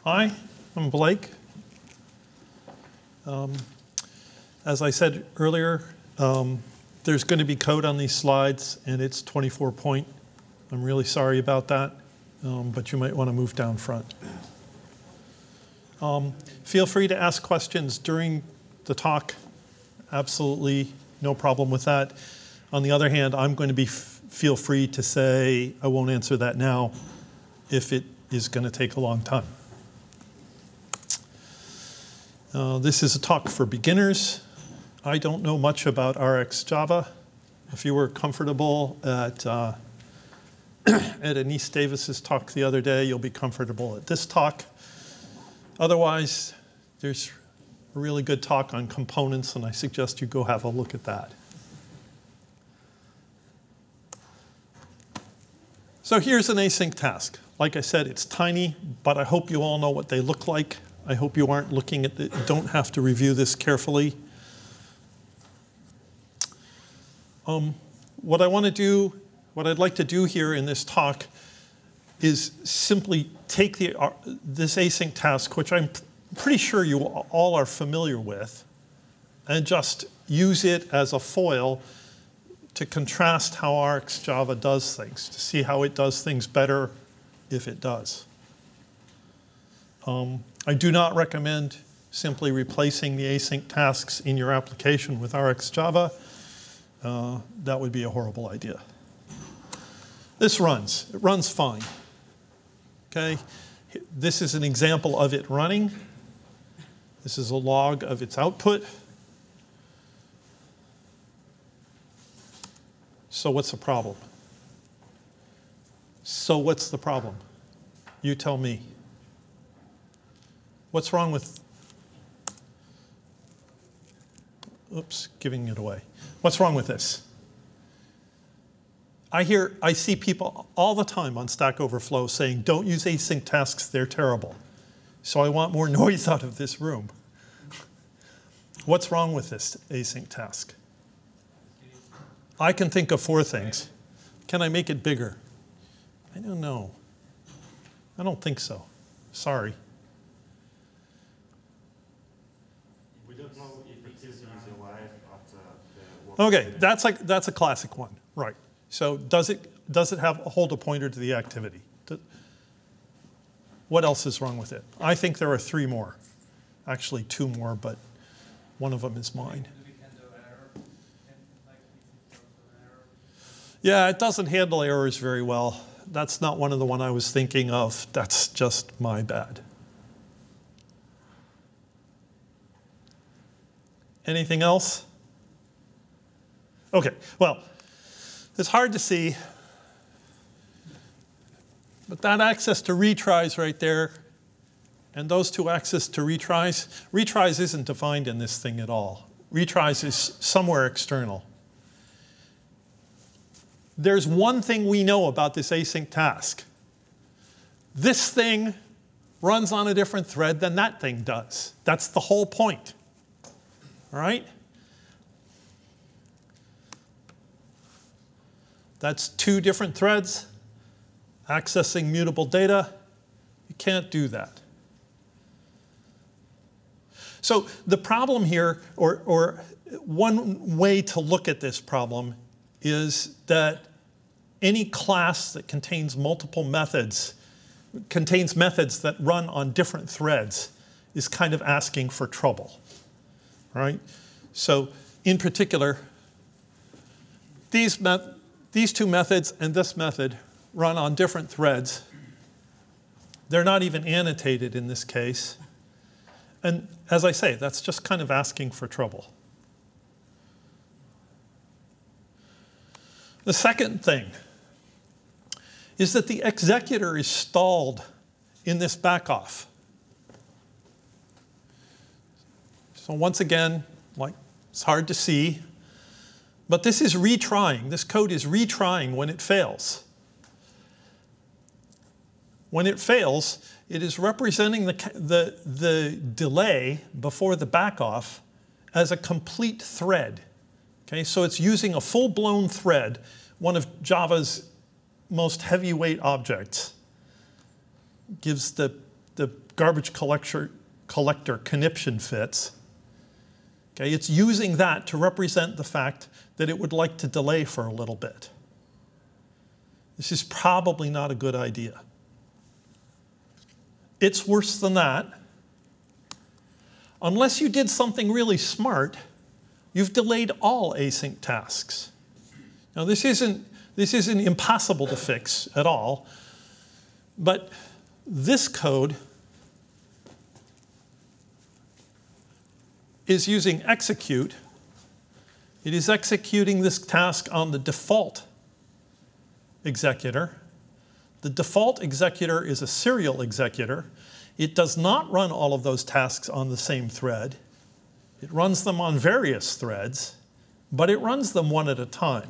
Hi, I'm Blake. As I said earlier, there's going to be code on these slides, and it's 24 point. I'm really sorry about that, but you might want to move down front. Feel free to ask questions during the talk. Absolutely no problem with that. On the other hand, I'm going to feel free to say I won't answer that now if it is going to take a long time. This is a talk for beginners. I don't know much about RxJava. If you were comfortable at Anise Davis's talk the other day, you'll be comfortable at this talk. Otherwise, there's a really good talk on components, and I suggest you go have a look at that. So here's an async task. Like I said, it's tiny, but I hope you all know what they look like. I hope you aren't looking at it, don't have to review this carefully. What I want to do, what I'd like to do here in this talk is simply take this async task, which I'm pretty sure you all are familiar with, and just use it as a foil to contrast how RxJava does things, to see how it does things better if it does. I do not recommend simply replacing the async tasks in your application with RxJava. That would be a horrible idea. This runs. It runs fine. Okay? This is an example of it running. This is a log of its output. So what's the problem? So what's the problem? You tell me. What's wrong with, oops, giving it away. What's wrong with this? I see people all the time on Stack Overflow saying, don't use async tasks, they're terrible. So I want more noise out of this room. What's wrong with this async task? I can think of 4 things. Can I make it bigger? I don't know. I don't think so. Sorry. We don't know if it is using live after the work. Okay, that's a classic one, right? So does it hold a pointer to the activity? What else is wrong with it? I think there are 3 more. Actually 2 more, but one of them is mine. Yeah, it doesn't handle errors very well. That's not one of the one I was thinking of. That's just my bad. Anything else? Okay, well, it's hard to see, but that access to retries right there, and those 2 access to retries isn't defined in this thing at all. Retries is somewhere external. There's one thing we know about this async task. This thing runs on a different thread than that thing does. That's the whole point. All right? That's 2 different threads accessing mutable data. You can't do that. So the problem here, or one way to look at this problem, is that any class that contains multiple methods, contains methods that run on different threads, is kind of asking for trouble. Right? So in particular, these 2 methods and this method run on different threads. They're not even annotated in this case. And as I say, that's just kind of asking for trouble. The second thing is that the executor is stalled in this backoff. So once again, like, it's hard to see, but this is retrying. This code is retrying when it fails. When it fails, it is representing the delay before the backoff as a complete thread. Okay, so it's using a full-blown thread, one of Java's most heavyweight objects. Gives the the garbage collector conniption fits. Okay, it's using that to represent the fact that it would like to delay for a little bit. This is probably not a good idea. It's worse than that. Unless you did something really smart, you've delayed all async tasks. Now this isn't impossible to fix at all, but this code is using execute. It is executing this task on the default executor. The default executor is a serial executor. It does not run all of those tasks on the same thread. It runs them on various threads, but it runs them one at a time.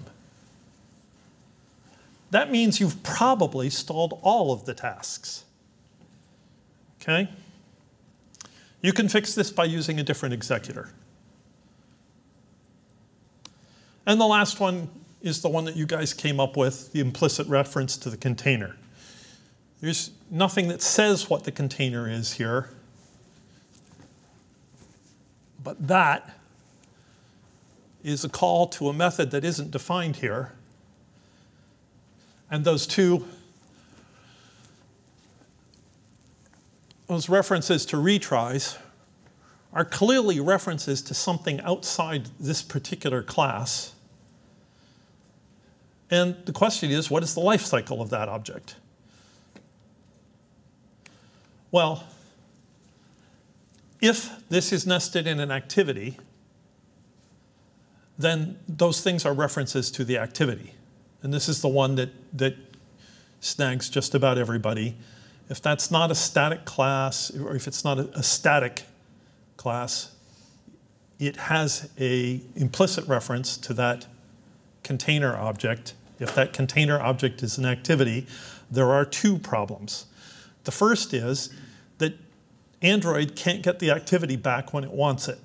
That means you've probably stalled all of the tasks. Okay? You can fix this by using a different executor. And the last one is the one that you guys came up with, the implicit reference to the container. There's nothing that says what the container is here, but that is a call to a method that isn't defined here. And those references to retries are clearly references to something outside this particular class. And the question is, what is the life cycle of that object? Well, if this is nested in an activity, then those things are references to the activity. And this is the one that snags just about everybody. If that's not a static class, or if it's not a static class, it has an implicit reference to that container object. If that container object is an activity, there are two problems. The first is that Android can't get the activity back when it wants it.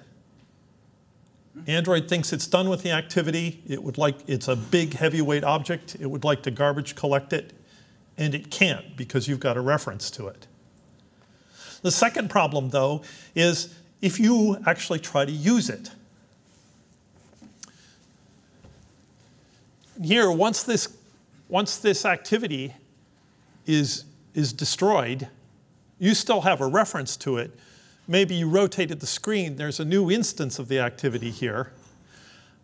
Android thinks it's done with the activity. It's a big heavyweight object. It would like to garbage collect it, and it can't because you've got a reference to it. The second problem, though, is if you actually try to use it. Here, once this activity is destroyed, you still have a reference to it. Maybe you rotated the screen, there's a new instance of the activity here.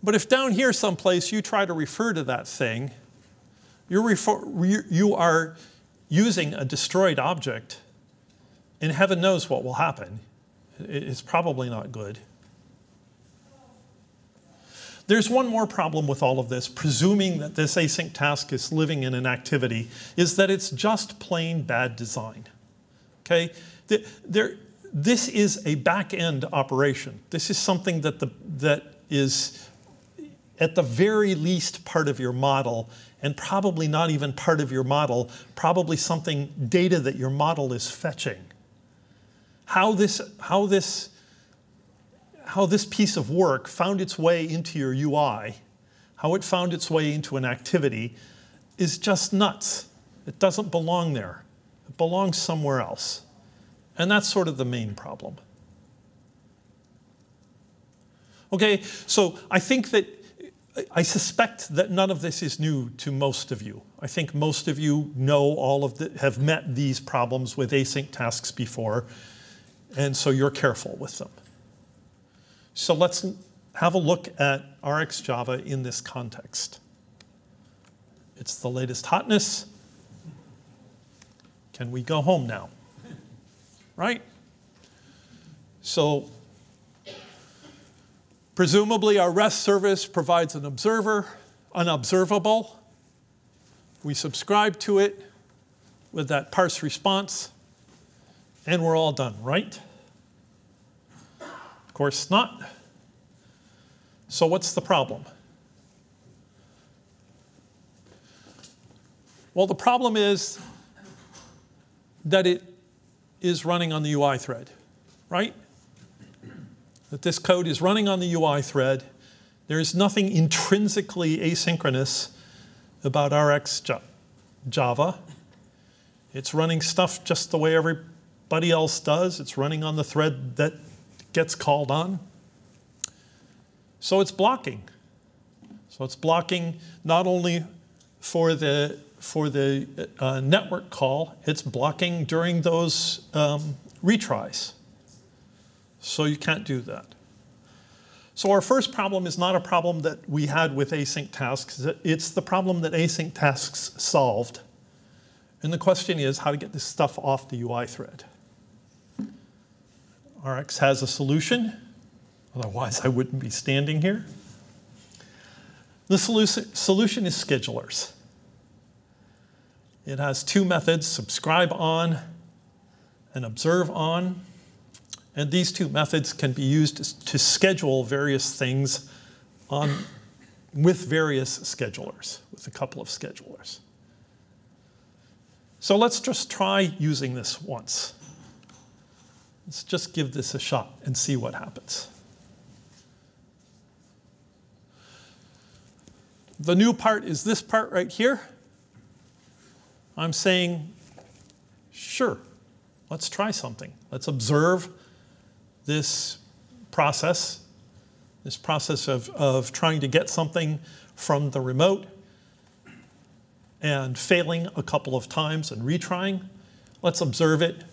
But if down here someplace you try to refer to that thing, you are using a destroyed object, and heaven knows what will happen. It's probably not good. There's one more problem with all of this, presuming that this async task is living in an activity, is that it's just plain bad design. Okay? This is a back-end operation. This is something that is at the very least part of your model, and probably not even part of your model, probably something data that your model is fetching. How this piece of work found its way into your UI, how it found its way into an activity, is just nuts. It doesn't belong there. It belongs somewhere else. And that's sort of the main problem. Okay, so I suspect that none of this is new to most of you. I think most of you know have met these problems with async tasks before, and so you're careful with them. So let's have a look at RxJava in this context. It's the latest hotness. Can we go home now? Right? So presumably our REST service provides an observable. We subscribe to it with that parse response, and we're all done, right? Of course not. So what's the problem? Well, the problem is that it is running on the UI thread, right? That this code is running on the UI thread. There is nothing intrinsically asynchronous about RxJava. It's running stuff just the way anybody else does. It's running on the thread that gets called on. So it's blocking. So it's blocking not only for the network call, it's blocking during those retries. So you can't do that. So our first problem is not a problem that we had with async tasks. It's the problem that async tasks solved. And the question is how to get this stuff off the UI thread. Rx has a solution. Otherwise, I wouldn't be standing here. The solution is schedulers. It has two methods, subscribe on and observe on. And these two methods can be used to schedule various things with various schedulers, with a couple of schedulers. So let's just try using this once. Let's just give this a shot and see what happens. The new part is this part right here. I'm saying, sure, let's try something. Let's observe this process of trying to get something from the remote and failing a couple of times and retrying. Let's observe it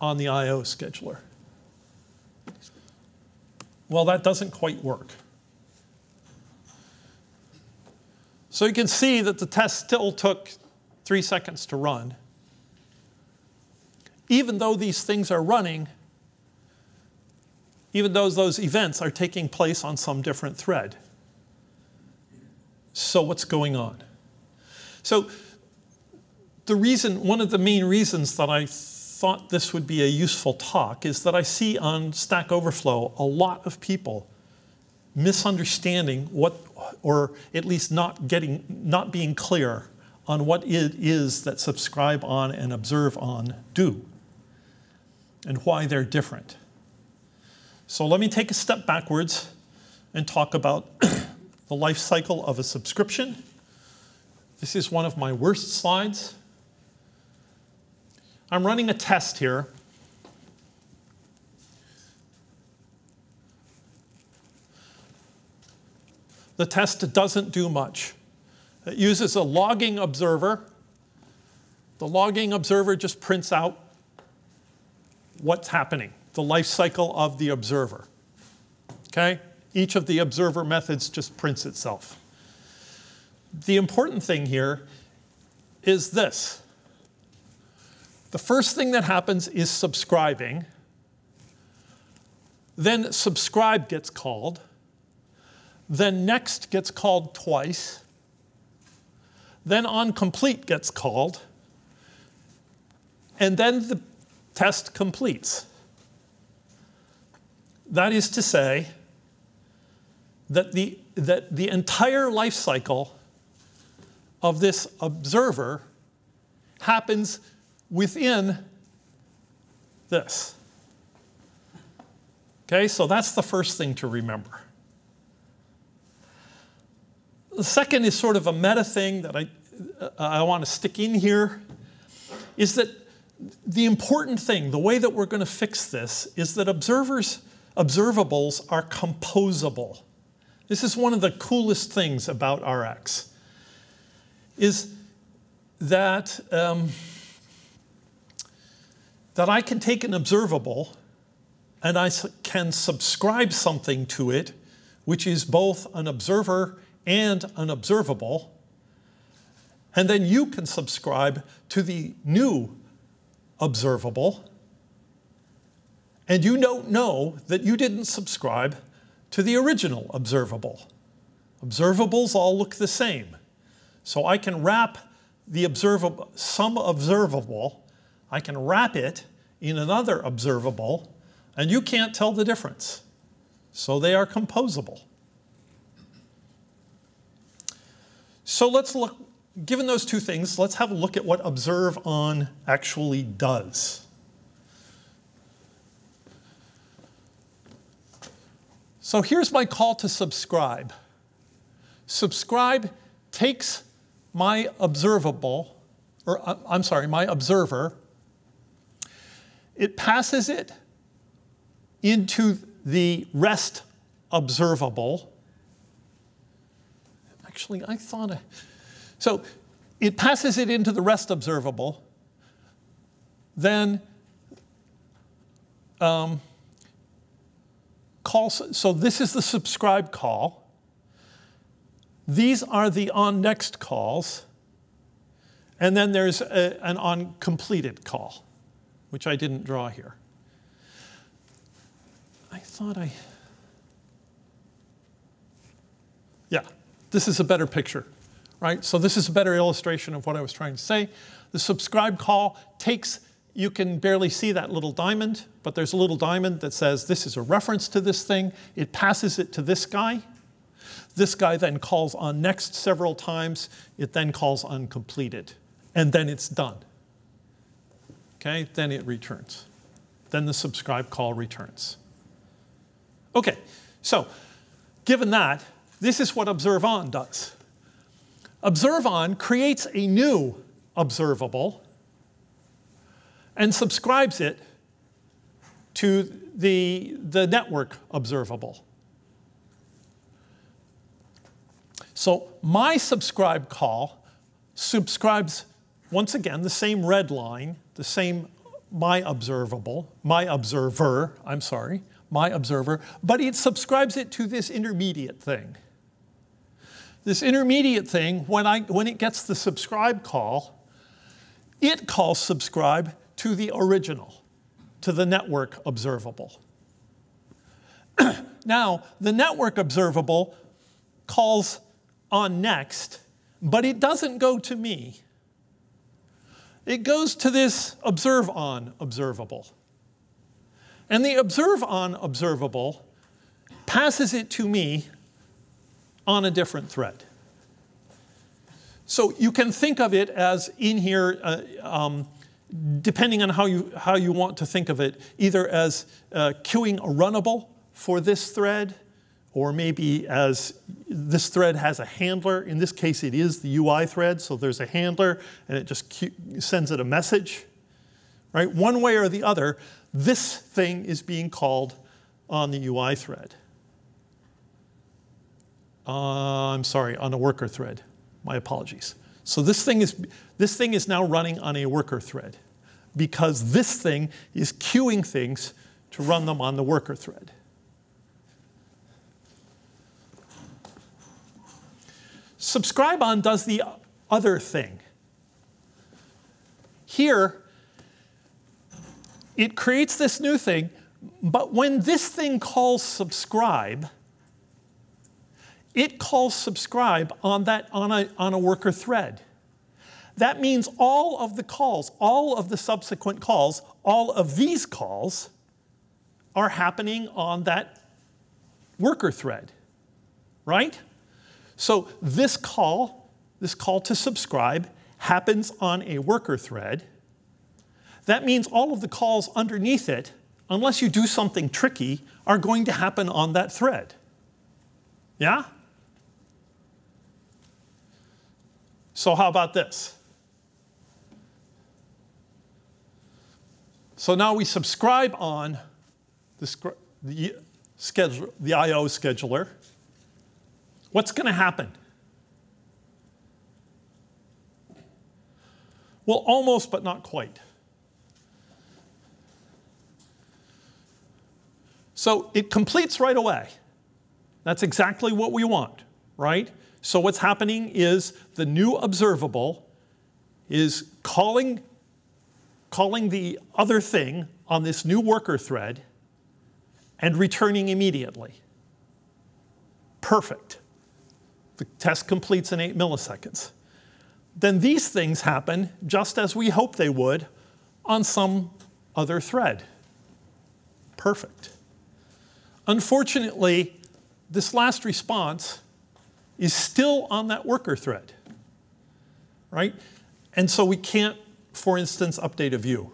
on the I/O scheduler. Well, that doesn't quite work. So you can see that the test still took 3 seconds to run. Even though these things are running, even though those events are taking place on some different thread. So what's going on? So one of the main reasons that I thought this would be a useful talk is that I see on Stack Overflow a lot of people misunderstanding what, or at least not being clear on what it is that subscribe on and observe on do and why they're different. So let me take a step backwards and talk about the life cycle of a subscription. This is one of my worst slides. I'm running a test here. The test doesn't do much. It uses a logging observer. The logging observer just prints out what's happening, the life cycle of the observer. Okay? Each of the observer methods just prints itself. The important thing here is this. The first thing that happens is subscribing. Then subscribe gets called. Then next gets called twice. Then onComplete gets called. And then the test completes. That is to say that the entire life cycle of this observer happens within this. Okay, so that's the first thing to remember. The second is sort of a meta thing that I want to stick in here, is that the important thing, the way that we're going to fix this, is that observables are composable. This is one of the coolest things about Rx, is that, that I can take an observable and I can subscribe something to it, which is both an observer and an observable, and then you can subscribe to the new observable, and you don't know that you didn't subscribe to the original observable. Observables all look the same. So I can wrap the some observable, I can wrap it in another observable, and you can't tell the difference. So they are composable. So let's look, given those two things, let's have a look at what ObserveOn actually does. So here's my call to subscribe. Subscribe takes my observable, or I'm sorry, my observer, it passes it into the REST observable. Actually, I thought so it passes it into the REST observable, then calls, so this is the subscribe call. These are the onNext calls. And then there's an onCompleted call, which I didn't draw here. I thought yeah, this is a better picture, right? So this is a better illustration of what I was trying to say. The subscribe call takes, you can barely see that little diamond, but there's a little diamond that says this is a reference to this thing. It passes it to this guy. This guy then calls onNext several times. It then calls onCompleted. And then it's done. Okay, then it returns. Then the subscribe call returns. Okay, so given that, this is what ObserveOn does. ObserveOn creates a new observable and subscribes it to the network observable. So my subscribe call subscribes, once again, the same red line, the same my observer, but it subscribes it to this intermediate thing. This intermediate thing, when it gets the subscribe call, it calls subscribe to the original, to the network observable. Now, the network observable calls onNext, but it doesn't go to me. It goes to this ObserveOn observable. And the ObserveOn observable passes it to me on a different thread. So you can think of it as in here, depending on how you want to think of it, either as queuing a runnable for this thread, or maybe as this thread has a handler. In this case, it is the UI thread, so there's a handler, and it just sends it a message. Right? One way or the other, this thing is being called on the UI thread. I'm sorry, on a worker thread. My apologies. So this thing is now running on a worker thread because this thing is queuing things to run them on the worker thread. SubscribeOn does the other thing. Here, it creates this new thing, but when this thing calls subscribe, it calls subscribe on a worker thread. That means all of the calls, all of the subsequent calls, all of these calls are happening on that worker thread, right? So this call to subscribe happens on a worker thread. That means all of the calls underneath it, unless you do something tricky, are going to happen on that thread. Yeah? So how about this? So now we subscribe on the I/O scheduler. What's going to happen? Well, almost, but not quite. So it completes right away. That's exactly what we want, right? So what's happening is the new observable is calling the other thing on this new worker thread and returning immediately. Perfect. The test completes in 8 milliseconds. Then these things happen just as we hope they would on some other thread. Perfect. Unfortunately, this last response is still on that worker thread, right? And so we can't, for instance, update a view.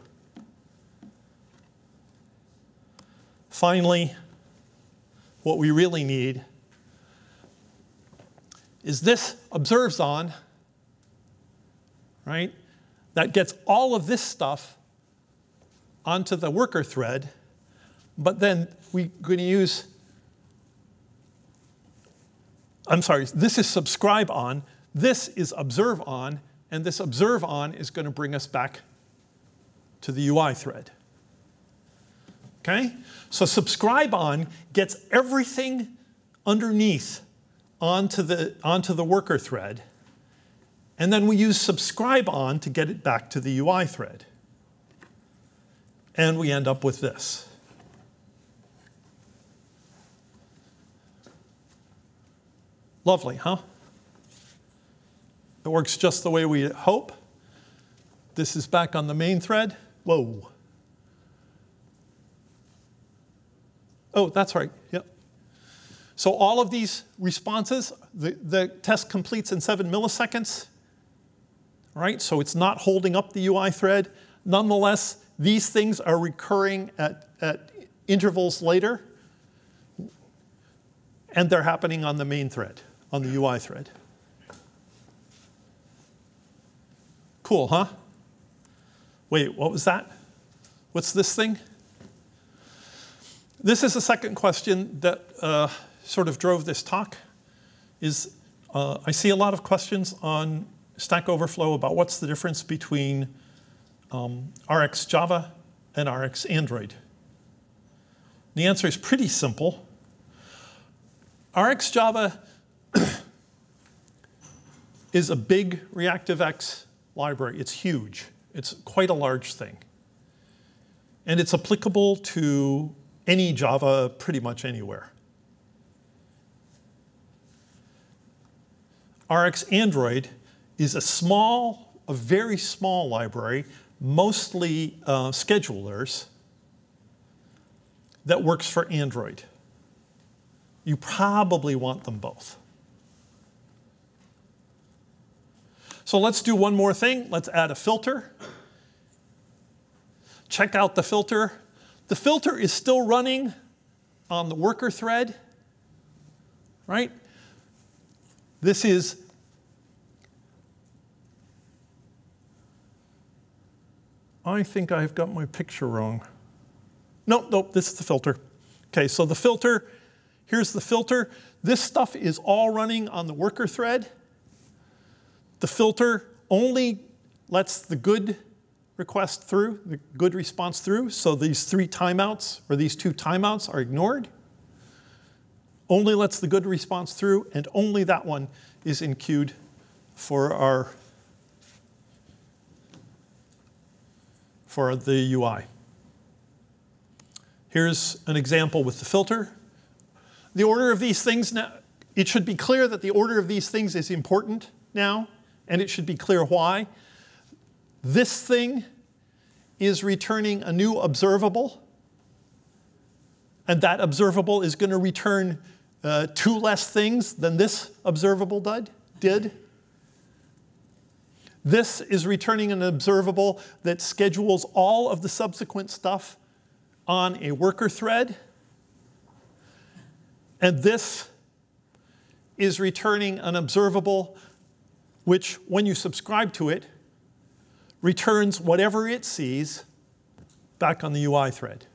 Finally, what we really need is this ObserveOn, right? That gets all of this stuff onto the worker thread, but then we're going to use, I'm sorry, this is subscribe on, this is observe on, and this observe on is going to bring us back to the UI thread. Okay? So subscribe on gets everything underneath onto the worker thread, and then we use subscribe on to get it back to the UI thread. And we end up with this. Lovely, huh? It works just the way we hope. This is back on the main thread. Whoa. Oh, that's right. Yep. So all of these responses, the test completes in 7 milliseconds. Right? So it's not holding up the UI thread. Nonetheless, these things are recurring at intervals later. And they're happening on the main thread, on the UI thread. Cool, huh? Wait, what was that? What's this thing? This is the second question that sort of drove this talk. I see a lot of questions on Stack Overflow about what's the difference between RxJava and RxAndroid. The answer is pretty simple. RxJava is a big ReactiveX library. It's huge. It's quite a large thing. And it's applicable to any Java pretty much anywhere. RxAndroid is a very small library, mostly schedulers, that works for Android. You probably want them both. So let's do one more thing. Let's add a filter. Check out the filter. The filter is still running on the worker thread, right? This is I think I've got my picture wrong. Nope, this is the filter. Okay, so the filter, here's the filter. This stuff is all running on the worker thread. The filter only lets the good request through, the good response through. So these 3 timeouts, or these 2 timeouts are ignored. Only lets the good response through, and only that one is enqueued for the UI. Here's an example with the filter. The order of these things now, it should be clear that the order of these things is important now, and it should be clear why. This thing is returning a new observable, and that observable is going to return 2 less things than this observable did. This is returning an observable that schedules all of the subsequent stuff on a worker thread. And this is returning an observable which, when you subscribe to it, returns whatever it sees back on the UI thread.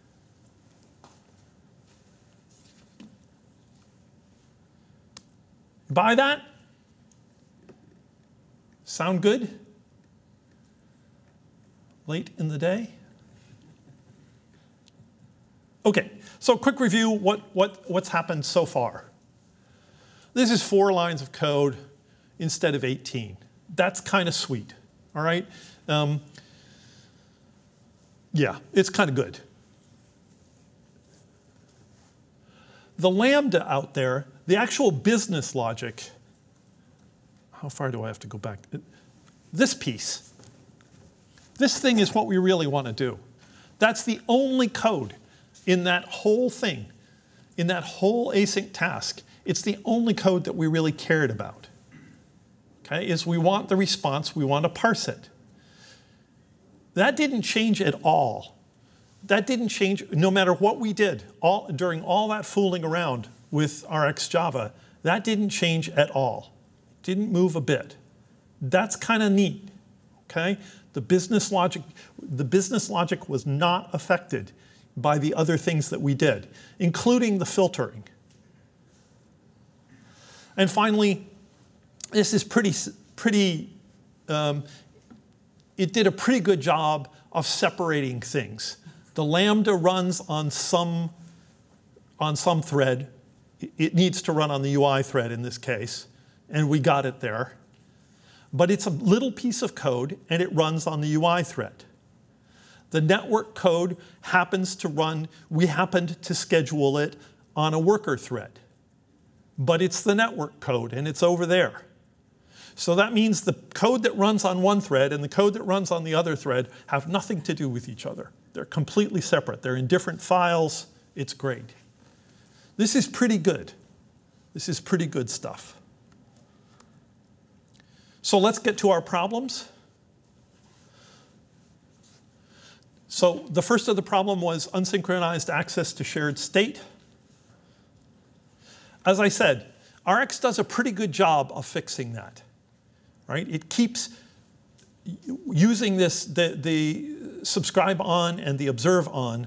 Buy that? Sound good? Late in the day? Okay, so quick review, what's happened so far. This is 4 lines of code instead of 18. That's kind of sweet, all right? Yeah, it's kind of good. The Lambda out there, the actual business logic, how far do I have to go back? This piece. This thing is what we really want to do. That's the only code in that whole thing, in that whole async task. It's the only code that we really cared about. Okay, is we want the response, we want to parse it. That didn't change at all. That didn't change no matter what we did. During all that fooling around with RxJava, that didn't change at all. Didn't move a bit. That's kind of neat, okay? The business logic was not affected by the other things that we did, including the filtering. And finally, this is it did a pretty good job of separating things. The Lambda runs on some thread. It needs to run on the UI thread in this case, and we got it there. But it's a little piece of code, and it runs on the UI thread. The network code happens to run, we happened to schedule it on a worker thread. But it's the network code, and it's over there. So that means the code that runs on one thread and the code that runs on the other thread have nothing to do with each other. They're completely separate. They're in different files. It's great. This is pretty good. This is pretty good stuff. So let's get to our problems. So the first of the problem was unsynchronized access to shared state. As I said, Rx does a pretty good job of fixing that. Right? It keeps using this, the subscribe on and the observe on.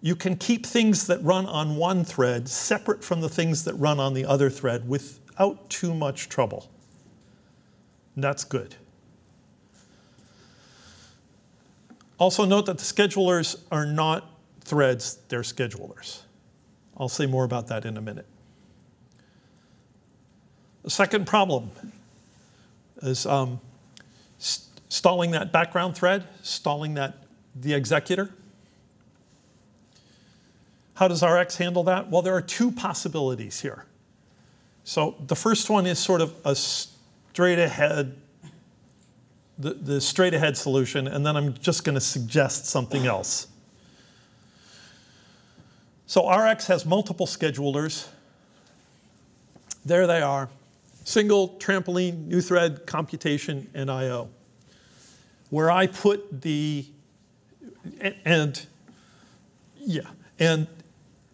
You can keep things that run on one thread separate from the things that run on the other thread without too much trouble. And that's good. Also note that the schedulers are not threads, they're schedulers. I'll say more about that in a minute. The second problem is stalling that background thread, stalling the executor. How does Rx handle that? Well, there are two possibilities here. So the first one is sort of a straight ahead, the straight ahead solution, and then I'm just going to suggest something else. So Rx has multiple schedulers. There they are. Single, trampoline, new thread, computation, and I/O. Where I put the, and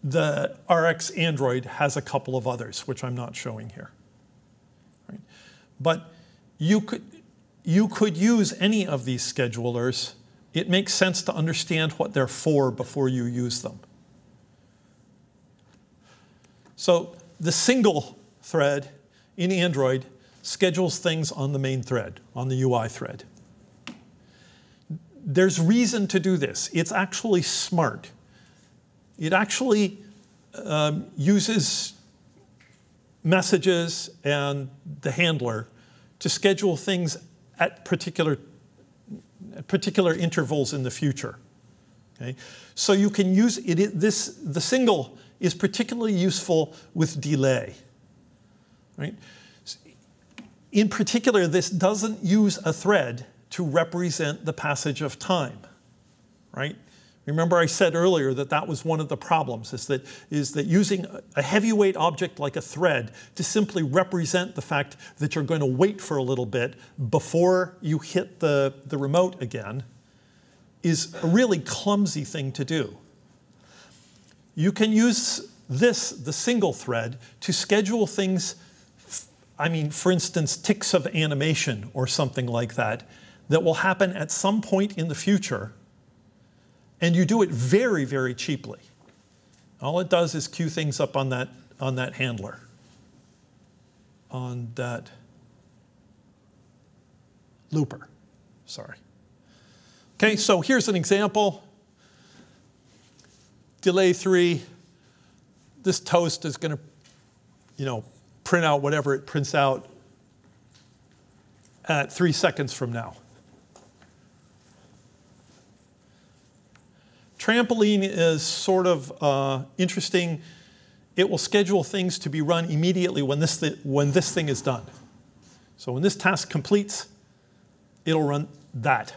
the RxAndroid has a couple of others, which I'm not showing here. Right? But you could use any of these schedulers. It makes sense to understand what they're for before you use them. So the single thread in Android schedules things on the main thread, on the UI thread. There's reason to do this. It's actually smart. It actually uses messages and the handler to schedule things at particular intervals in the future. Okay? So you can use it. The single is particularly useful with delay. Right? In particular, this doesn't use a thread to represent the passage of time. Right? Remember I said earlier that that was one of the problems, is that using a heavyweight object like a thread to simply represent the fact that you're going to wait for a little bit before you hit the remote again is a really clumsy thing to do. You can use the single thread, to schedule things, I mean, for instance, ticks of animation or something like that, that will happen at some point in the future. And you do it very, very cheaply. All it does is queue things up on that handler, on that looper. Sorry. Okay, so here's an example. Delay 3. This toast is going to, print out whatever it prints out at 3 seconds from now. Trampoline is sort of interesting. It will schedule things to be run immediately when this thing is done. So when this task completes, it'll run that.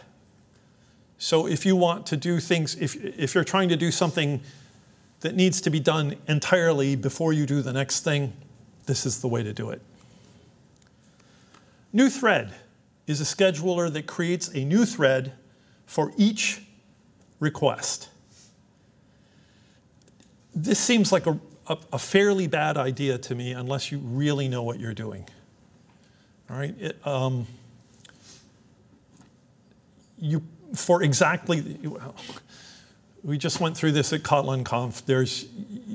So if you want to do things, if you're trying to do something that needs to be done entirely before you do the next thing, this is the way to do it. New thread is a scheduler that creates a new thread for each request. This seems like a fairly bad idea to me unless you really know what you're doing. All right? for exactly, we just went through this at Kotlin Conf.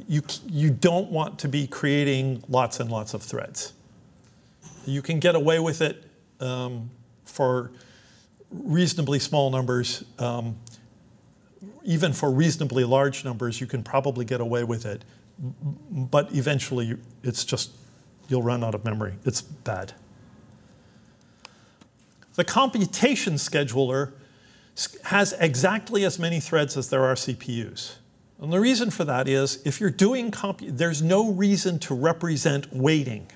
You don't want to be creating lots and lots of threads. You can get away with it for reasonably small numbers. Even for reasonably large numbers, you can probably get away with it. But eventually, it's just, you'll run out of memory. It's bad. The computation scheduler has exactly as many threads as there are CPUs. And the reason for that is, if you're doing there's no reason to represent waiting.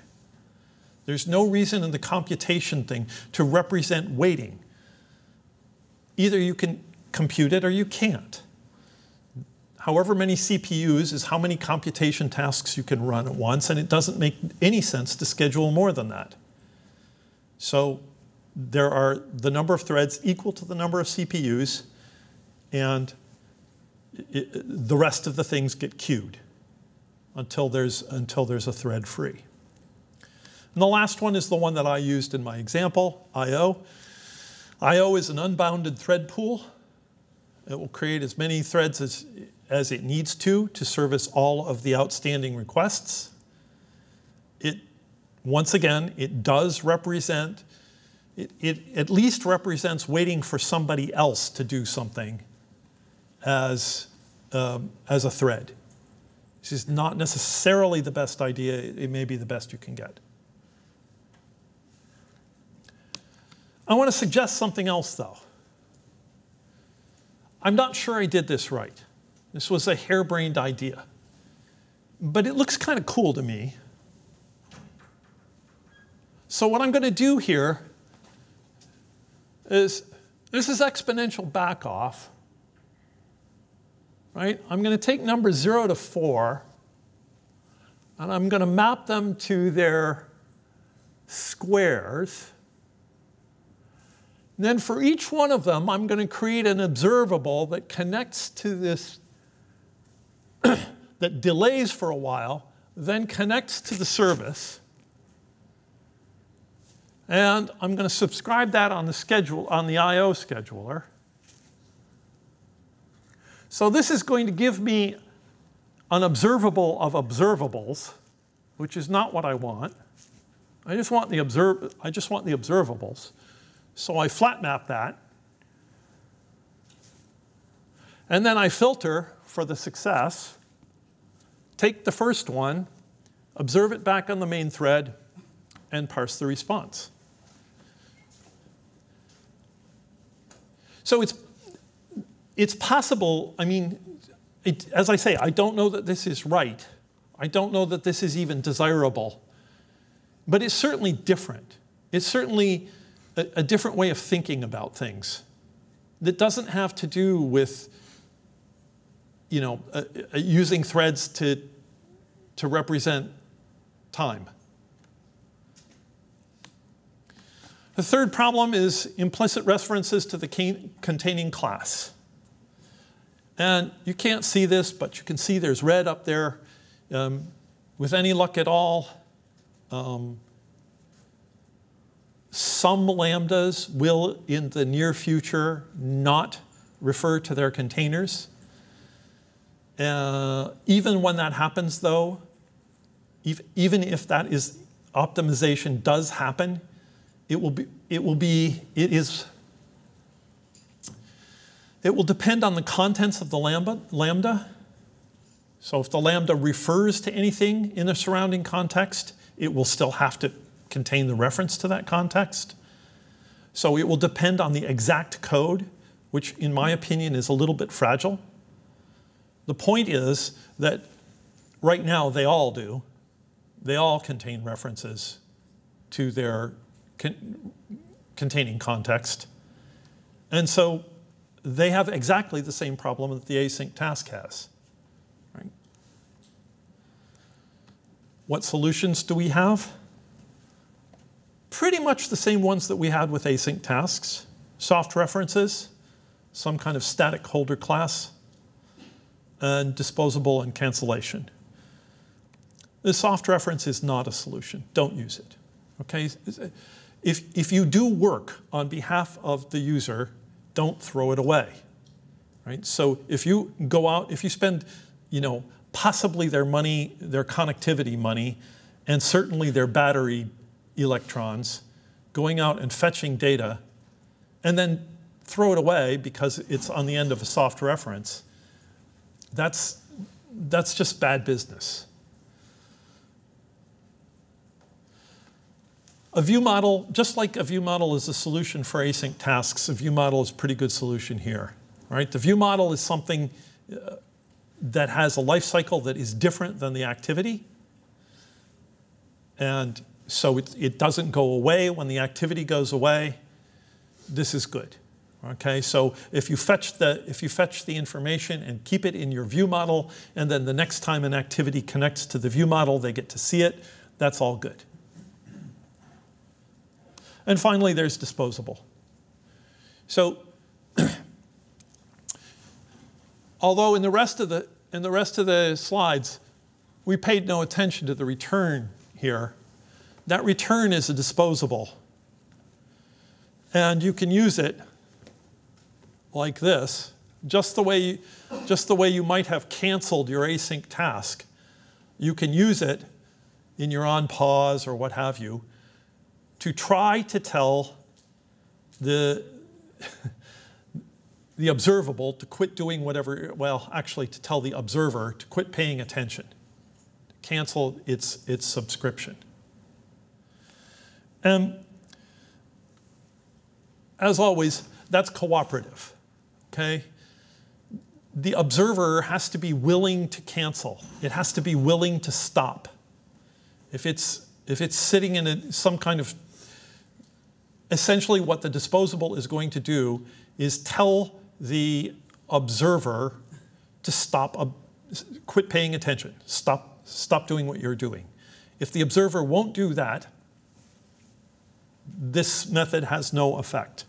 There's no reason in the computation thing to represent waiting. Either you can compute it or you can't. However many CPUs is how many computation tasks you can run at once, and it doesn't make any sense to schedule more than that. So there are the number of threads equal to the number of CPUs, and the rest of the things get queued until there's a thread free. And the last one is the one that I used in my example, I/O. I/O is an unbounded thread pool. It will create as many threads as it needs to service all of the outstanding requests. Once again, it does represent, it at least represents waiting for somebody else to do something as a thread. This is not necessarily the best idea. It may be the best you can get. I want to suggest something else, though. I'm not sure I did this right. This was a harebrained idea. But it looks kind of cool to me. So what I'm going to do here is, this is exponential backoff. Right? I'm going to take numbers 0 to 4, and I'm going to map them to their squares. And then for each one of them, I'm going to create an observable that connects to this, that delays for a while, then connects to the service. And I'm going to subscribe that on the schedule, on the I/O scheduler. So this is going to give me an observable of observables, which is not what I want. I just want the observables. So I flat map that. And then I filter for the success, take the first one, observe it back on the main thread, and parse the response. So it's possible, I mean, as I say, I don't know that this is right. I don't know that this is even desirable. But it's certainly different. It's certainly a different way of thinking about things that doesn't have to do with, using threads to represent time. The third problem is implicit references to the containing class. And you can't see this, but you can see there's red up there. With any luck at all, some lambdas will, in the near future, not refer to their containers. Even when that happens, though, even if that is optimization does happen, it will depend on the contents of the lambda. So if the lambda refers to anything in a surrounding context, it will still have to contain the reference to that context. So it will depend on the exact code, which in my opinion is a little bit fragile. The point is that right now they all do. They all contain references to their containing context. And so they have exactly the same problem that the async task has. Right? What solutions do we have? Pretty much the same ones that we had with async tasks. Soft references, some kind of static holder class, and disposable and cancellation. The soft reference is not a solution. Don't use it. Okay? If you do work on behalf of the user don't throw it away, right? So if you go out, if you spend, possibly their money, their connectivity money, and certainly their battery electrons, going out and fetching data, and then throw it away because it's on the end of a soft reference, that's just bad business. A view model, just like a view model is a solution for async tasks, a view model is a pretty good solution here. Right? The view model is something that has a life cycle that is different than the activity. And so it doesn't go away when the activity goes away. This is good. Okay, so if you fetch the information and keep it in your view model, and then the next time an activity connects to the view model, they get to see it, that's all good. And finally, there's disposable. So, although in the rest of the slides, we paid no attention to the return here, that return is a disposable, and you can use it like this, just the way you might have canceled your async task. You can use it in your on pause or what have you to try to tell the observable to quit doing whatever, well, actually to tell the observer to quit paying attention, to cancel its subscription. And as always, that's cooperative, okay? The observer has to be willing to cancel. It has to be willing to stop. If it's sitting in some kind of, essentially what the disposable is going to do is tell the observer to quit paying attention, stop doing what you're doing. If the observer won't do that, this method has no effect.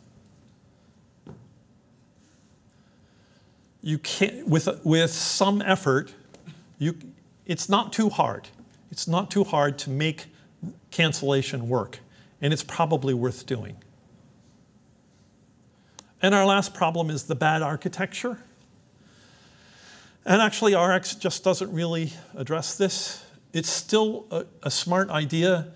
You can't, with some effort, it's not too hard. It's not too hard to make cancellation work, and it's probably worth doing. And our last problem is the bad architecture. And actually, Rx just doesn't really address this. It's still a smart idea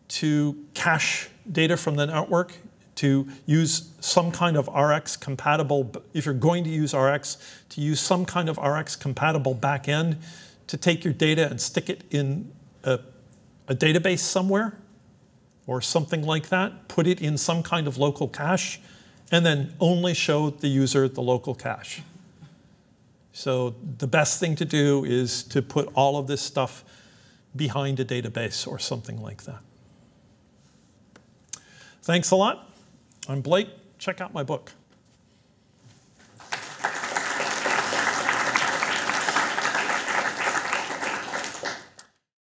to cache data from the network, to use some kind of Rx compatible, if you're going to use Rx, to use some kind of Rx compatible backend to take your data and stick it in a database somewhere or something like that, put it in some kind of local cache, and then only show the user the local cache. So the best thing to do is to put all of this stuff behind a database or something like that. Thanks a lot. I'm Blake. Check out my book.